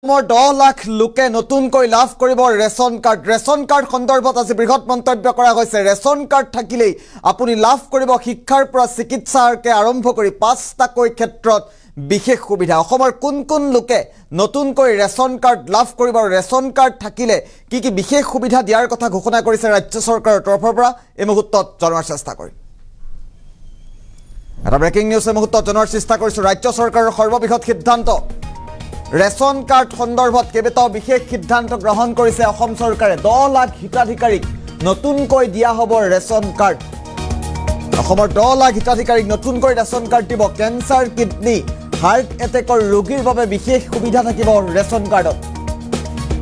10 লাখ লোকে নতুনকৈ লাভ কৰিব ৰেচন কাৰ্ড সন্দৰ্ভত আজি বৃহৎ মন্তব্য কৰা হৈছে ৰেচন কাৰ্ড থাকিলেই আপুনি লাভ কৰিব শিক্ষাৰ পৰা চিকিৎসাৰকে আৰম্ভ কৰি পাঁচটাকৈ ক্ষেত্ৰত বিশেষ সুবিধা অসমৰ কোন লোকে নতুনকৈ ৰেচন কাৰ্ড লাভ কৰিব ৰেচন কাৰ্ড থাকিলে কি বিশেষ সুবিধা দিয়াৰ কথা ঘোষণা কৰিছে ৰাজ্য চৰকাৰৰ তৰফৰ পৰা এই মুহূৰ্তত জনোৱাৰ চেষ্টা কৰিম এটা ব্ৰেকিং নিউজ এই মুহূৰ্তত জনোৱাৰ চেষ্টা কৰিছো ৰাজ্য চৰকাৰৰ সৰ্ববৃহৎ সিদ্ধান্ত ৰেচন কাৰ্ড সন্দৰ্ভত কেবেটাও বিশেষ সিদ্ধান্ত গ্ৰহণ কৰিছে অসম চৰকাৰে 10 লাখ হিতাধিকাৰীক নতুনকৈ দিয়া হ'ব ৰেচন কাৰ্ড অসমৰ 10 লাখ হিতাধিকাৰীক নতুনকৈ ৰেচন কাৰ্ড দিব কেন্সাৰ কিডনি হাৰ্ট এটেকৰ ৰোগীৰ বাবে বিশেষ সুবিধা থাকিব ৰেচন কাৰ্ডত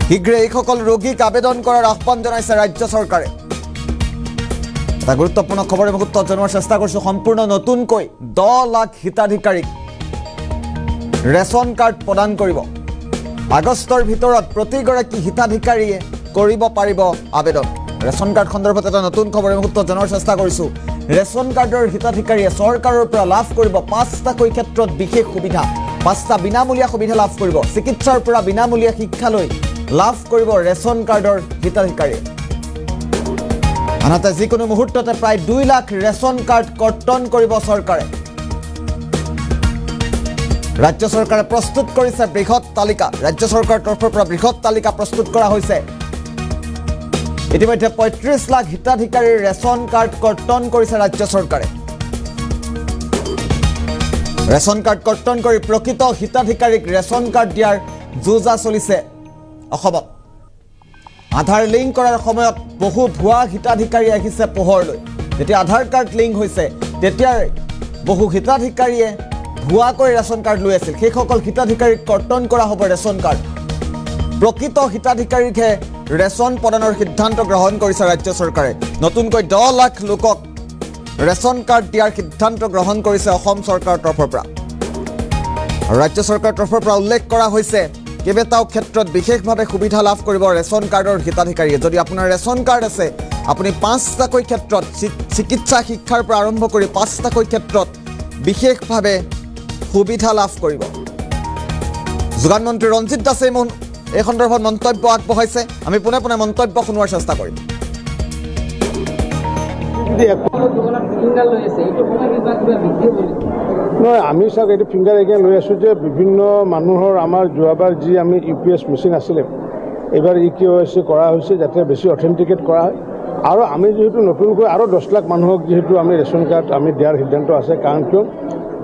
শীঘ্ৰে এইসকল ৰোগীক আবেদন কৰাৰ আহ্বান জনাইছে ৰাজ্য চৰকাৰে এটা গুৰুত্বপূৰ্ণ খবৰ এই মুহূৰ্তত জনোৱাৰ চেষ্টা কৰিছো সম্পূৰ্ণ নতুনকৈ 10 লাখ হিতাধিকাৰীক ৰেচন কাৰ্ড প্ৰদান কৰিব আগষ্টৰ ভিতৰত প্ৰতিগৰাকী হিতাধিকাৰীয়ে কৰিব পাৰিব আবেদন ৰেচন কাৰ্ড সন্দৰ্ভত এটা নতুন খবৰ এই মুহূৰ্তত জনোৱাৰ চেষ্টা কৰিছো ৰেচন কাৰ্ডৰ হিতাধিকাৰীয়ে চৰকাৰৰ পৰা লাভ কৰিব পাঁচটাকৈ ক্ষেত্ৰত বিশেষ সুবিধা পাঁচটা বিনামূলীয়া সুবিধা লাভ কৰিব চিকিৎসাৰ পৰা বিনামূলীয়া শিক্ষালৈ লাভ কৰিব ৰেচন কাৰ্ডৰ হিতাধিকাৰীয়ে আনহাতে যিকোনো মুহূৰ্ততে প্ৰায় 2 লাখ ৰেচন কাৰ্ড কৰ্তন কৰিব চৰকাৰে ৰাজ্য চৰকাৰে প্ৰস্তুত কৰিছে বৃহৎ তালিকা ৰাজ্য চৰকাৰৰ তৰফৰ পৰা বৃহৎ তালিকা প্ৰস্তুত কৰা হৈছে ইতিমধ্যে 35 লাখ হিতাধিকাৰীৰ ৰেচন কাৰ্ড কৰ্তন কৰিছে ৰাজ্য চৰকাৰে ৰেচন কাৰ্ড কৰ্তন কৰি প্ৰকৃত হিতাধিকাৰীক ৰেচন কাৰ্ড দিয়াৰ যোজা চলিছে অসমত আধাৰ লিংক কৰাৰ সময়ত বহু ভুৱা হিতাধিকাৰী আহিছে পোহৰলৈ যেতিয়া আধাৰ কাৰ্ড লিংক হৈছে তেতিয়া বহু হিতাধিকাৰীয়ে ভুৱাকৈ ৰেচন কাৰ্ড লৈ আছিল সেইসকল হিতাধিকাৰীক কৰ্তন কৰা হ'ব ৰেচন কাৰ্ড প্ৰকৃত হিতাধিকাৰীকহে ৰেচন প্ৰদানৰ সিদ্ধান্ত গ্ৰহণ কৰিছে ৰাজ্য চৰকাৰে নতুনকৈ 10 লাখ লোকক ৰেচন কাৰ্ড দিয়াৰ সিদ্ধান্ত গ্ৰহণ কৰিছে অসম চৰকাৰৰ তৰফৰ পৰা ৰাজ্য চৰকাৰৰ তৰফৰ পৰা উল্লেখ কৰা হৈছে কেবেটাও ক্ষেত্ৰত বিশেষভাৱে সুবিধা লাভ কৰিব ৰেচন কাৰ্ডৰ হিতাধিকাৰীয়ে যদি আপোনাৰ ৰেচন কাৰ্ড আছে আপুনি পাঁচটাকৈ ক্ষেত্ৰত চিকিৎসা শিক্ষাৰ পৰা আৰম্ভ কৰি পাঁচটাকৈ ক্ষেত্ৰত বিশেষভাৱে সুবিধা লাভ কৰিব যোগান মন্ত্ৰী ৰঞ্জিত দাসে এই সন্দৰ্ভত মন্তব্য আগবঢ়াইছে আমি পুনে মন্তব্য শুনোৱাৰ চেষ্টা কৰিম নহয় আমি চাওক এইটো ফিংগাৰ এগেইন লৈ আছোঁ যে বিভিন্ন মানুহৰ আমাৰ যোৱাবাৰ যি আমি UPS মেচিন আছিলে এইবাৰ EKYC কৰা হৈছে যাতে বেছি অথেণ্টিকেট কৰা হয় আৰু আমি যিহেতু নতুনকৈ আৰু 10 লাখ মানুহক যিহেতু আমি ৰেচন কাৰ্ড আমি দিয়াৰ সিদ্ধান্ত আছে কাৰণ কিয়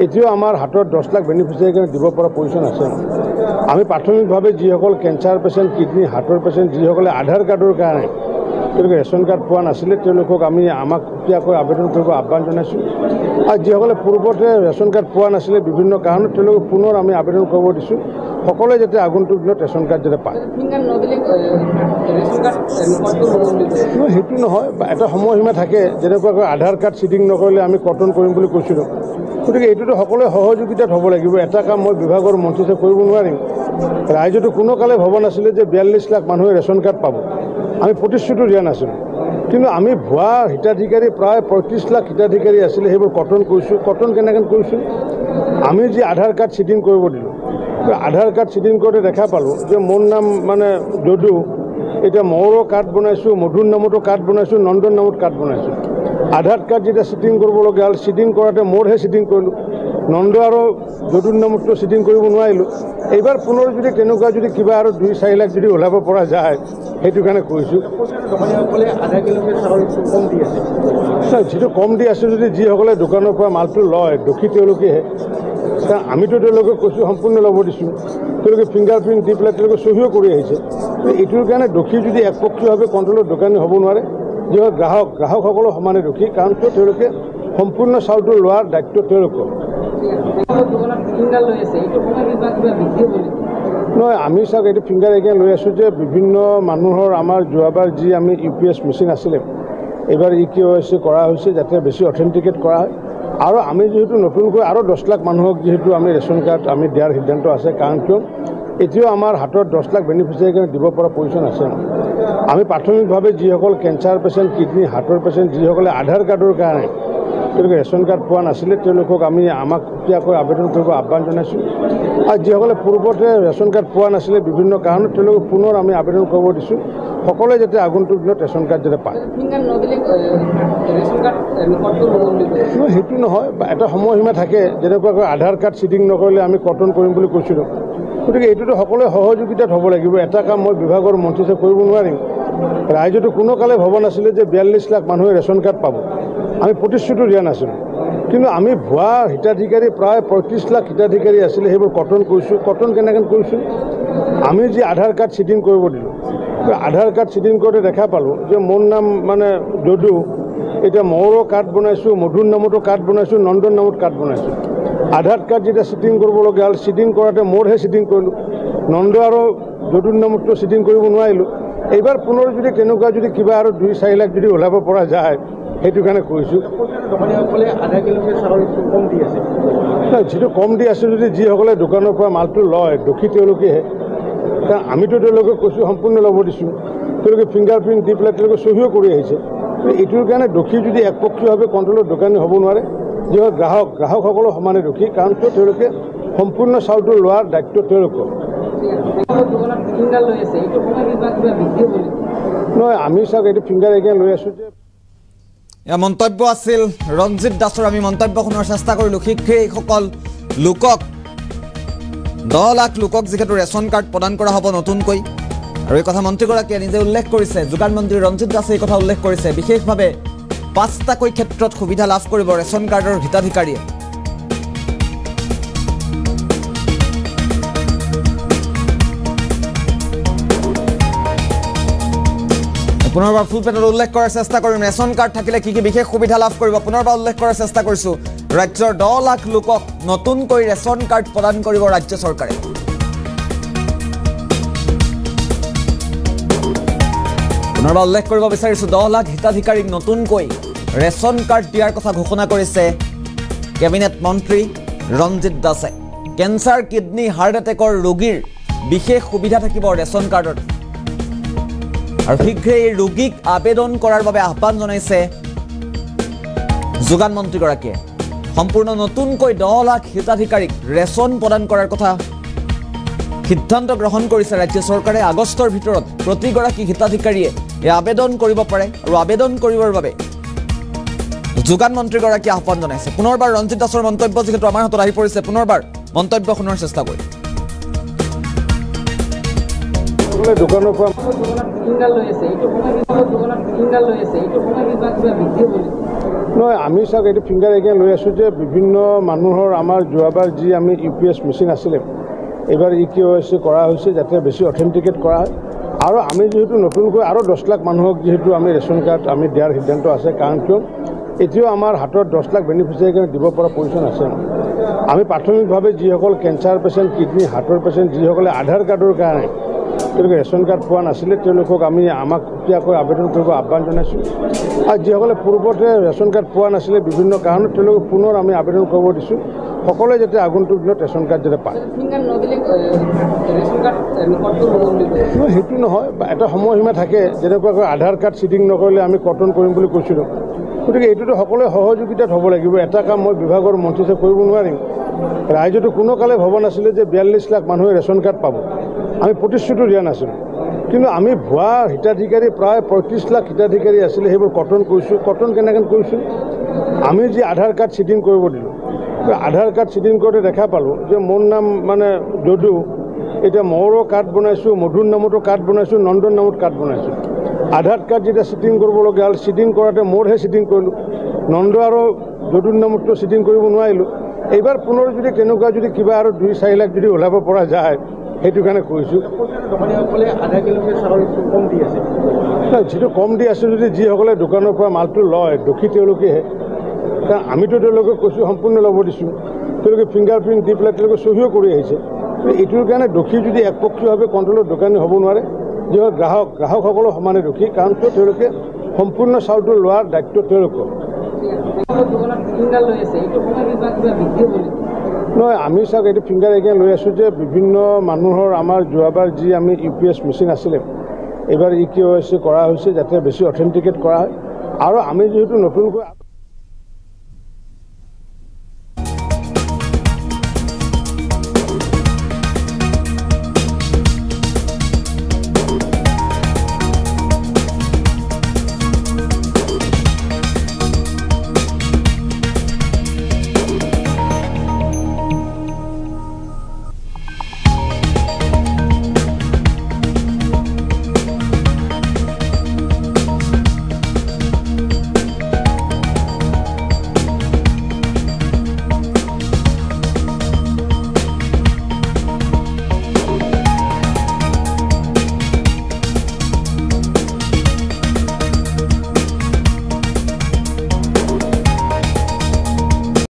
এতিয়াও আমাৰ হাতত 10 লাখ বেনিফিচিয়াৰীক দিব পৰা পজিশ্যন আছে আমি প্ৰাথমিকভাৱে যিসকল কেঞ্চাৰ পেচেণ্ট কিডনি হাৰ্টৰ পেচেণ্ট যিসকলে আধাৰ কাৰ্ডৰ কাৰণে তেওঁলোকে ৰেচন কাৰ্ড পোৱা নাছিলে তেওঁলোকক আমি আমাক সুকীয়াকৈ আবেদন কৰিব আহ্বান জনাইছোঁ আৰু যিসকলে পূৰ্বতে ৰেচন কাৰ্ড পোৱা নাছিলে বিভিন্ন কাৰণত তেওঁলোকক পুনৰ আমি আবেদন কৰিব দিছোঁ সকলোৱে যাতে আগন্তুক দিনত ৰেচন কাৰ্ড যাতে পায় সেইটো নহয় এটা সময়সীমা থাকে যেনেকুৱাকৈ আধাৰ কাৰ্ড চিডিং নকৰিলে আমি কৰ্তন কৰিম বুলি কৈছিলোঁ গতিকে এইটোতো সকলোৱে সহযোগিতাত হ'ব লাগিব এটা কাম মই বিভাগৰ মন্ত্ৰীয়ে কৰিব নোৱাৰিম ৰাইজতো কোনো কালে ভবা নাছিলে যে 42 লাখ মানুহে ৰেচন কাৰ্ড পাব আমি প্ৰতিশ্ৰুতি দিয়া নাছিলোঁ কিন্তু আমি ভুৱা হিতাধিকাৰী প্ৰায় 35 লাখ হিতাধিকাৰী আছিলে সেইবোৰ কৰ্তন কৰিছোঁ কৰ্তন কেনেকৈ কৰিছোঁ আমি যি আধাৰ কাৰ্ড চিডিং কৰিব দিলোঁ আধাৰ কাৰ্ড চিডিং কৰোঁতে দেখা পালোঁ যে মোৰ নাম মানে যদু এতিয়া মৌৰৰ কাৰ্ড বনাইছোঁ মধুৰ নামতো কাৰ্ড বনাইছোঁ নন্দন নামত কাৰ্ড বনাইছোঁ আধাৰ কাৰ্ড যেতিয়া চিডিং কৰিবলগীয়া হ'ল চিডিং কৰাতে মোৰহে চিডিং কৰিলোঁ নন্দ আৰু যদুৰ নামতো চিডিং কৰিব নোৱাৰিলোঁ এইবাৰ পুনৰ যদি তেনেকুৱা যদি কিবা আৰু 2-4 লাখ যদি ওলাব পৰা যায় সেইটো কাৰণে কৈছোঁ যিটো কম দি আছে যদি যিসকলে দোকানৰ পৰা মালটো লয় দোষী তেওঁলোকেহে কাৰণ আমিতো তেওঁলোকক কৈছোঁ সম্পূৰ্ণ ল'ব দিছোঁ তেওঁলোকে ফিংগাৰ প্ৰিণ্ট দি পেলাই তেওঁলোকে চহীও কৰি আহিছে এইটোৰ কাৰণে দোষী যদি একপক্ষীয়ভাৱে কণ্ট্ৰলৰ দোকানী হ'ব নোৱাৰে যিসকল গ্ৰাহকসকলো সমানে দোষী কাৰণ কিয় তেওঁলোকে সম্পূৰ্ণ চাউলটো লোৱাৰ দায়িত্ব তেওঁলোকৰ নহয় আমি চাওক এইটো ফিংগাৰ এগেইন লৈ আছোঁ যে বিভিন্ন মানুহৰ আমাৰ যোৱাবাৰ যি আমি UPS মেচিন আছিলে এইবাৰ EKYC কৰা হৈছে যাতে বেছি অথেণ্টিকেট কৰা হয় আৰু আমি যিহেতু নতুনকৈ আৰু 10 লাখ মানুহক যিহেতু আমি ৰেচন কাৰ্ড আমি দিয়াৰ সিদ্ধান্ত আছে কাৰণ কিয় এতিয়াও আমাৰ হাতত 10 লাখ বেনিফিচিয়াৰীক দিব পৰা পজিশ্যন আছে আমি প্ৰাথমিকভাৱে যিসকল কেঞ্চাৰ পেচেণ্ট কিডনি হাৰ্টৰ পেচেণ্ট যিসকলে আধাৰ কাৰ্ডৰ কাৰণে তেওঁলোকে ৰেচন কাৰ্ড পোৱা নাছিলে তেওঁলোকক আমি আমাক সুকীয়াকৈ আবেদন কৰিব আহ্বান জনাইছোঁ আৰু যিসকলে পূৰ্বতে ৰেচন কাৰ্ড পোৱা নাছিলে বিভিন্ন কাৰণত তেওঁলোকক পুনৰ আমি আবেদন কৰিব দিছোঁ সকলোৱে যাতে আগন্তুক দিনত ৰেচন কাৰ্ড যাতে পায় সেইটো নহয় এটা সময়সীমা থাকে যেনেকুৱাকৈ আধাৰ কাৰ্ড চিডিং নকৰিলে আমি কৰ্তন কৰিম বুলি কৈছিলোঁ গতিকে এইটোতো সকলোৱে সহযোগিতাত হ'ব লাগিব এটা কাম মই বিভাগৰ মন্ত্ৰী হিচাপে কৰিব নোৱাৰিম ৰাইজতো কোনো কালে ভবা নাছিলে যে 42 লাখ মানুহে ৰেচন কাৰ্ড পাব আমি প্ৰতিশ্ৰুতি দিয়া নাছিলোঁ কিন্তু আমি ভুৱা হিতাধিকাৰী প্ৰায় 35 লাখ হিতাধিকাৰী আছিলে সেইবোৰ কৰ্তন কৰিছোঁ কৰ্তন কেনেকৈ কৰিছোঁ আমি যি আধাৰ কাৰ্ড চিডিং কৰিব দিলোঁ আধাৰ কাৰ্ড চিডিং কৰোঁতে দেখা পালোঁ যে মোৰ নাম মানে যদু এতিয়া মৌৰৰ কাৰ্ড বনাইছোঁ মধুৰ নামতো কাৰ্ড বনাইছোঁ নন্দন নামত কাৰ্ড বনাইছোঁ আধাৰ কাৰ্ড যেতিয়া চিডিং কৰিবলগীয়া হ'ল চিডিং কৰাতে মোৰহে চিডিং কৰিলোঁ নন্দ আৰু যদুৰ নামতো চিডিং কৰিব নোৱাৰিলোঁ এইবাৰ পুনৰ যদি তেনেকুৱা যদি কিবা আৰু 2-4 লাখ যদি ওলাব পৰা যায় সেইটো কাৰণে কৈছোঁ যিটো কম দি আছে যদি যিসকলে দোকানৰ পৰা মালটো লয় দোষী তেওঁলোকেহে কাৰণ আমিতো তেওঁলোকক কৈছোঁ সম্পূৰ্ণ ল'ব দিছোঁ তেওঁলোকে ফিংগাৰ প্ৰিণ্ট দি পেলাই তেওঁলোকে চহীও কৰি আহিছে এইটোৰ কাৰণে দোষী যদি একপক্ষীয়ভাৱে কণ্ট্ৰলৰ দোকানী হ'ব নোৱাৰে যিসকল গ্ৰাহকসকলো সমানে দোষী কাৰণ তেওঁলোকে সম্পূৰ্ণ চাউলটো লোৱাৰ দায়িত্ব তেওঁলোকৰ নহয় আমি চাওক এইটো ফিংগাৰ এগেইন লৈ আছোঁ যে মন্তব্য আছিল ৰঞ্জিত দাসৰ আমি মন্তব্য শুনাৰ চেষ্টা কৰিলোঁ শীঘ্ৰে এইসকল লোকক 10 লাখ লোকক যিহেতু ৰেচন কাৰ্ড প্ৰদান কৰা হ'ব নতুনকৈ আৰু এই কথা মন্ত্ৰীগৰাকীয়ে নিজে উল্লেখ কৰিছে যোগান মন্ত্ৰী ৰঞ্জিত দাসে এই কথা উল্লেখ কৰিছে বিশেষভাৱে 5টাকৈ ক্ষেত্ৰত সুবিধা লাভ কৰিব ৰেচন কাৰ্ডৰ হিতাধিকাৰীয়ে পুনৰবাৰ ফুল পেটত উল্লেখ কৰাৰ চেষ্টা কৰিম ৰেচন কাৰ্ড থাকিলে কি কি বিশেষ সুবিধা লাভ কৰিব পুনৰবাৰ উল্লেখ কৰাৰ চেষ্টা কৰিছোঁ ৰাজ্যৰ 10 লাখ লোকক নতুনকৈ ৰেচন কাৰ্ড প্ৰদান কৰিব ৰাজ্য চৰকাৰে পুনৰবাৰ উল্লেখ কৰিব বিচাৰিছোঁ 10 লাখ হিতাধিকাৰীক নতুনকৈ ৰেচন কাৰ্ড দিয়াৰ কথা ঘোষণা কৰিছে কেবিনেট মন্ত্ৰী ৰঞ্জিত দাসে কেঞ্চাৰ কিডনী হাৰ্ট এটেকৰ ৰোগীৰ বিশেষ সুবিধা থাকিব ৰেচন কাৰ্ডত আৰু শীঘ্ৰে এই ৰোগীক আবেদন কৰাৰ বাবে আহ্বান জনাইছে যোগান মন্ত্ৰীগৰাকীয়ে সম্পূৰ্ণ নতুনকৈ 10 লাখ হিতাধিকাৰীক ৰেচন প্ৰদান কৰাৰ কথা সিদ্ধান্ত গ্ৰহণ কৰিছে ৰাজ্য চৰকাৰে আগষ্টৰ ভিতৰত প্ৰতিগৰাকী হিতাধিকাৰীয়ে এই আবেদন কৰিব পাৰে আৰু আবেদন কৰিবৰ বাবে যোগান মন্ত্ৰীগৰাকীয়ে আহ্বান জনাইছে পুনৰবাৰ ৰঞ্জিত দাসৰ মন্তব্য যিহেতু আমাৰ হাতত আহি পৰিছে পুনৰবাৰ মন্তব্য শুনাৰ চেষ্টা কৰিম দোকানৰ পৰা নহয় আমি চাওক এইটো ফিংগাৰ এগেইন লৈ আছোঁ যে বিভিন্ন মানুহৰ আমাৰ যোৱাবাৰ যি আমি UPS মেচিন আছিলে এইবাৰ EKYC কৰা হৈছে যাতে বেছি অথেণ্টিকেট কৰা হয় আৰু আমি যিহেতু নতুনকৈ আৰু 10 লাখ মানুহক যিহেতু আমি ৰেচন কাৰ্ড আমি দিয়াৰ সিদ্ধান্ত আছে কাৰণ কিয় এতিয়াও আমাৰ হাতত 10 লাখ বেনিফিচিয়াৰী কাৰণে দিব পৰা পজিশ্যন আছে আমি প্ৰাথমিকভাৱে যিসকল কেঞ্চাৰ পেচেণ্ট কিডনী হাৰ্টৰ পেচেণ্ট যিসকলে আধাৰ কাৰ্ডৰ কাৰণে তেওঁলোকে ৰেচন কাৰ্ড পোৱা নাছিলে তেওঁলোকক আমি আমাক সুকীয়াকৈ আবেদন কৰিব আহ্বান জনাইছোঁ আৰু যিসকলে পূৰ্বতে ৰেচন কাৰ্ড পোৱা নাছিলে বিভিন্ন কাৰণত তেওঁলোকক পুনৰ আমি আবেদন কৰিব দিছোঁ সকলোৱে যাতে আগন্তুক দিনত ৰেচন কাৰ্ড যাতে পায় সেইটো নহয় এটা সময়সীমা থাকে যেনেকুৱাকৈ আধাৰ কাৰ্ড চিডিং নকৰিলে আমি কৰ্তন কৰিম বুলি কৈছিলোঁ গতিকে এইটোতো সকলোৱে সহযোগিতাত হ'ব লাগিব এটা কাম মই বিভাগৰ মন্ত্ৰী হিচাপে কৰিব নোৱাৰিম ৰাইজতো কোনো কালে ভবা নাছিলে যে 42 লাখ মানুহে ৰেচন কাৰ্ড পাব আমি প্ৰতিশ্ৰুতি দিয়া নাছিলোঁ কিন্তু আমি ভুৱা হিতাধিকাৰী প্ৰায় 35 লাখ হিতাধিকাৰী আছিলে সেইবোৰ কৰ্তন কৰিছোঁ কৰ্তন কেনেকৈ কৰিছোঁ আমি যি আধাৰ কাৰ্ড চিডিং কৰিব দিলোঁ আধাৰ কাৰ্ড চিডিং কৰোঁতে দেখা পালোঁ যে মোৰ নাম মানে যদু এতিয়া মৌৰৰ কাৰ্ড বনাইছোঁ মধুৰ নামতো কাৰ্ড বনাইছোঁ নন্দন নামত কাৰ্ড বনাইছোঁ আধাৰ কাৰ্ড যেতিয়া চিডিং কৰিবলগীয়া হ'ল চিডিং কৰাতে মোৰহে চিডিং কৰিলোঁ নন্দ আৰু যদুৰ নামতো চিডিং কৰিব নোৱাৰিলোঁ এইবাৰ পুনৰ যদি তেনেকুৱা যদি কিবা আৰু 2-4 লাখ যদি ওলাব পৰা যায় সেইটো কাৰণে কৈছোঁ যিটো কম দি আছে যদি যিসকলে দোকানৰ পৰা মালটো লয় দোষী তেওঁলোকেহে কাৰণ আমিতো তেওঁলোকক কৈছোঁ সম্পূৰ্ণ ল'ব দিছোঁ তেওঁলোকে ফিংগাৰ প্ৰিণ্ট দি পেলাই তেওঁলোকে চহীও কৰি আহিছে এইটোৰ কাৰণে দোষী যদি একপক্ষীয়ভাৱে কণ্ট্ৰলৰ দোকানী হ'ব নোৱাৰে যিসকল গ্ৰাহকসকলো সমানে দোষী কাৰণ তেওঁলোকে সম্পূৰ্ণ চাউলটো লোৱাৰ দায়িত্ব তেওঁলোকৰ নহয় আমি চাওক এইটো ফিংগাৰ এগেইন লৈ আছোঁ যে বিভিন্ন মানুহৰ আমাৰ যোৱাবাৰ যি আমি UPS মেচিন আছিলে এইবাৰ EKYC কৰা হৈছে যাতে বেছি অথেণ্টিকেট কৰা হয় আৰু আমি যিহেতু নতুনকৈ